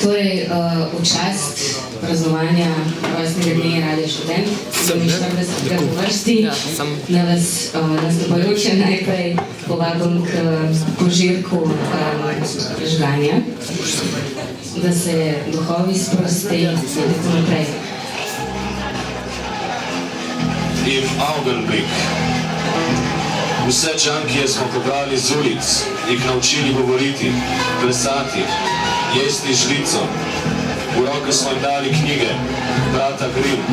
Torej, v čast praznovanja rojstnega dne Radia Študent, 47. po vrsti, na vas nastopajoče najprej povabim k požirku žganja, da se duhovi sprosti in tako naprej. In Augenblick. Vse džankije smo pobrali z ulic, jih naučili govoriti, plesati, jesti žlico. V roke smo jim dali knjige, brata Grimm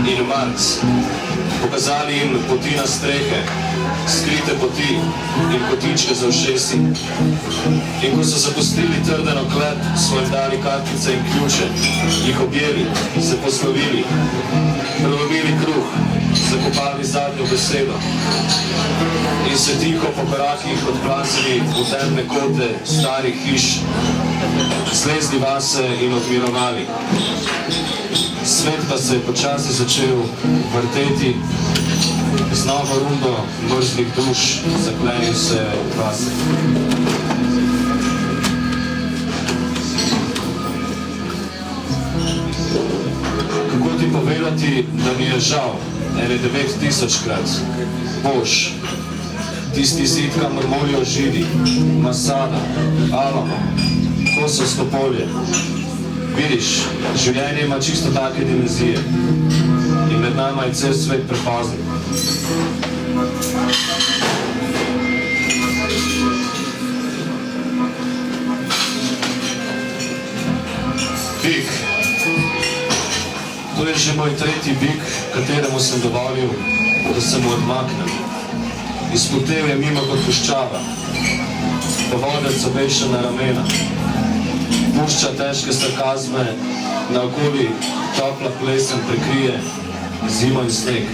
in Marx. Pokazali jim poti na strehe, skrite poti in kotičke za ušesi. In ko so zapustili trdeno klet, smo jim dali kartice in ključe, jih objeli, se poslovili, prelomili kruh, zakopali zadnjo besedo in se tiho po korakih odplazili v temne kote starih hiš, zlezli vase in odmirovali. Svet pa se je počasi začel vrteti, z novo rundo mrzlih duš zaklenil se vase. Kako ti povedati, da mi je žal, ene 9000-krat, Bož, tisti zid, kamor molijo Židi, Masada, Alamo, Kosovsko polje. Vidiš, življenje ima čisto take dimenzije in med nama je cel svet prepoznik. Bik. To je že moj tretji bik, kateremu sem dovolil, da se mu odmaknem. Izputel je mimo kot puščava, povodec obeša na ramena, pušča težke sarkazme, naokoli topla plesen prekrije zimo in sneg.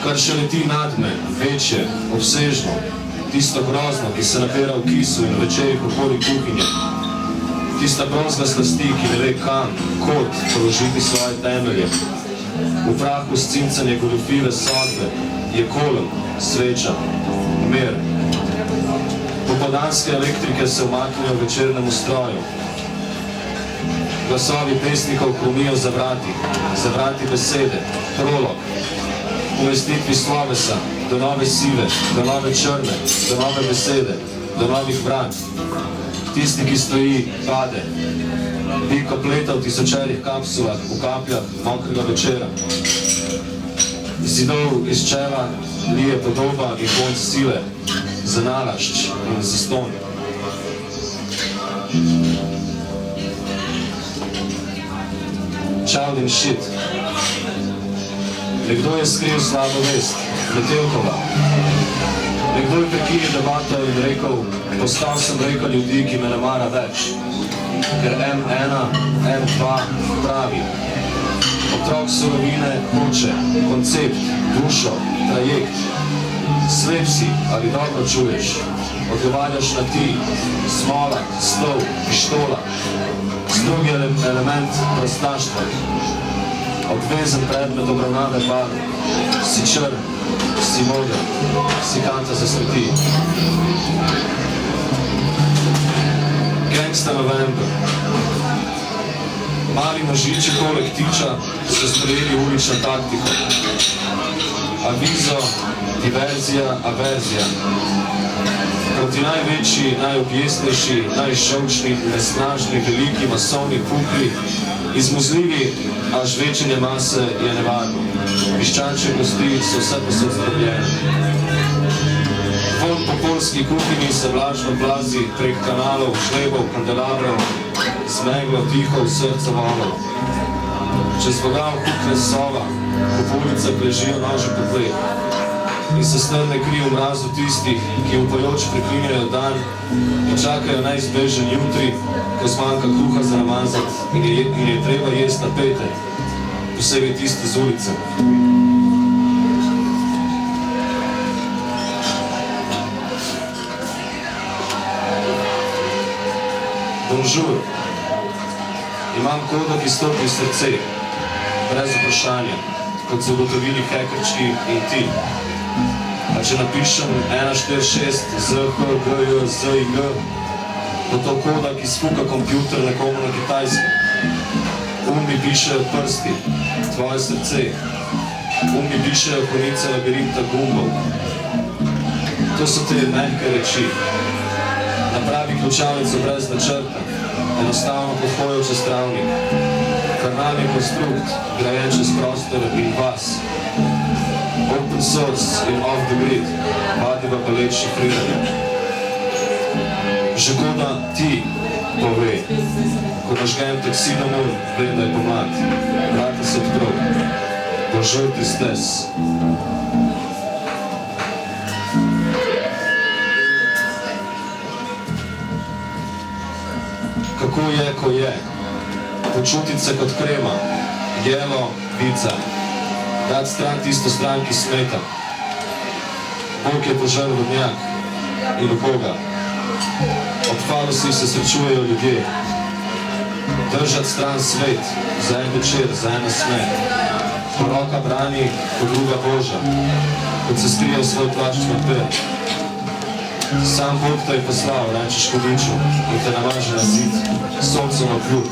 Kar še leti nad me, večje, obsežno, tisto grozno, ki se napira v kisu in večerih okoli kuhinje, tista bronzna slasti, ki ne ve kam, kot položiti svoje temelje. V prahu scincanje goljufive sodbe je kolem, sveča, mir. Popoldanske elektrike se umaknejo v večernemu stroju. Glasovi pesnikov hrumijo za vrati besede, prolog, umestitvi slovesa, do nove sive, do nove črne, do nove besede, do novih vrat. Tisti, ki stoji, pade. Bik opleta v tisočerih kapsulah, v kapljah mokrega večera. Zidov iz čela lije podoba in konc sile, za nalašč in za ston. Child in shit. Nekdo je skril slabo vest, Metelkova. Nekdo je prekinil debato in rekel, postal sem reka ljudi, ki me ne mara več. Ker M1, M2 pravi. Otrok surovine hoče, koncept, dušo, trajekt. Slep si, ali dobro čuješ. Odgovarjaš na ti, smola, stol, pištola. Drugi element prostaštva. Obvezen predmet obravnave barv. Si črn, si moder, si kanta zasveti. Gangsta November. Mali nožiči poleg tiča so sprejeli ulično taktiko. Avizo, diverzija, averzija. Proti največji, najobjesnejši, najšolčni, nesnažni, veliki, masovni pukli, izmuzljivi, a žvečenje mase je nevarno. Piščančje gosti so vse posod zdrobljene. Von po polski kuhinji se vlažno plazi prek kanalov, žlebov, kandelabrov, z meglo tiho v srcu valov. Čez vogal hukne sova, po ulicah ležijo nože po tleh. In se strne kri v mrazu tistih, ki upojoč preklinjajo dan in čakajo neizbežen jutri, ko zmanjka kruha za namazat in je treba jest napete, posebej tiste z ulice. Bonjour. Imam kodo, ki stopi v srce, brez vprašanja, kot so ugotovili hekerčki in ti. A če napišem 146 Z, H, G, J, Z in G, bo to koda, ki sfuka kompjuter nekomu na Kitajskem. Mi pišejo prsti, tvoje srce. Mi pišejo konice labirinta gumbov. To so te mehke reči. Napravi ključavnico brez načrta, enostavno kot hojo čez travnik. Karnalni konstrukt, grajen čez prostor in vas. Open source in off the grid, vadiva pa leč šifriranja. Že koda ti pove, ko nažgem toksinomor, ve, da je pomlad. Vrata se odprl, Bonjour tristesse. Kako je, ko je? Počutiti se kot krema, jelo, vica. Dati stran tisto stran, ki smeta. Bog je požar vodnjak in v Boga. Ob falosih se srečujejo ljudje. Držati stran svet, za en večer, za en nasmeh. Ko roka brani, ko druga boža, kot se skrije v svoj plašč medved. Sam Bog te je poslal, rečeš hudiču, in te navaže na zid, soncem obljub,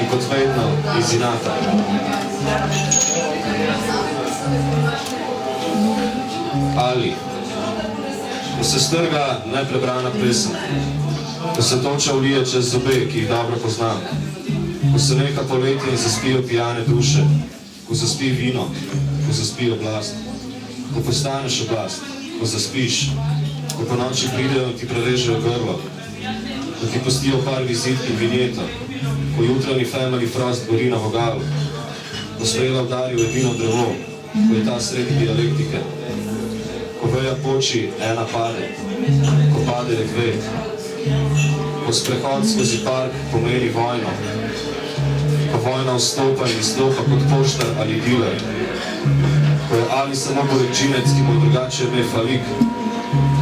in kot vedno iz inata. Ali, ko se strga neprebrana pesem, ko se toča ulije čez zobe, ki jih dobro poznam, ko se neha poletje in zaspijo pijane duše, ko zaspi vino, ko zaspi oblast, ko postaneš oblast, ko zaspiš, ko po noči pridejo in ti prerežejo grlo, ko ti pustijo par vizit in vinjeto, ko jutranji family frost gori na vogalu, ko strela udari v edino drevo, ko je ta sredi dialektike, ko veja poči, ena pade, ko pade rekvet, ko sprehod skozi park pomeni vojno, ko vojna vstopa in izstopa kot poštar ali dealer, ko je ali samo borekčinec, ki mu drugače ime falik,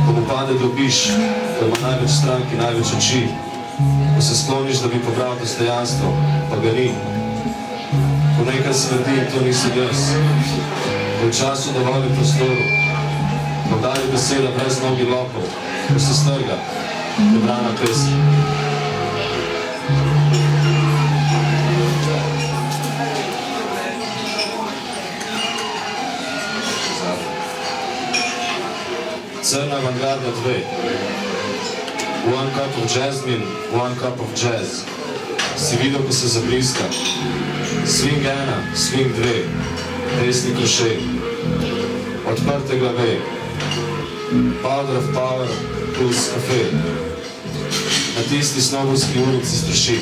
ko mu pade dobiš, ko ima največ stranki, največ oči, ko se skloniš, da bi pobral dostojanstvo, pa ga ni, ko nekaj smrdi in to nisem jaz, ko v času dovolj prostoru, ko vdali beseda brez nogi lopov, ko se strga, prebrana pesem. Crna avantgarda 2. One cup of jasmine, one cup of jazz. Si videl, ko se zabliska. Swing 1, swing 2. Desni krošej. Odprte glave. Powder of power plus kafe. Na tisti snobovski ulici straši.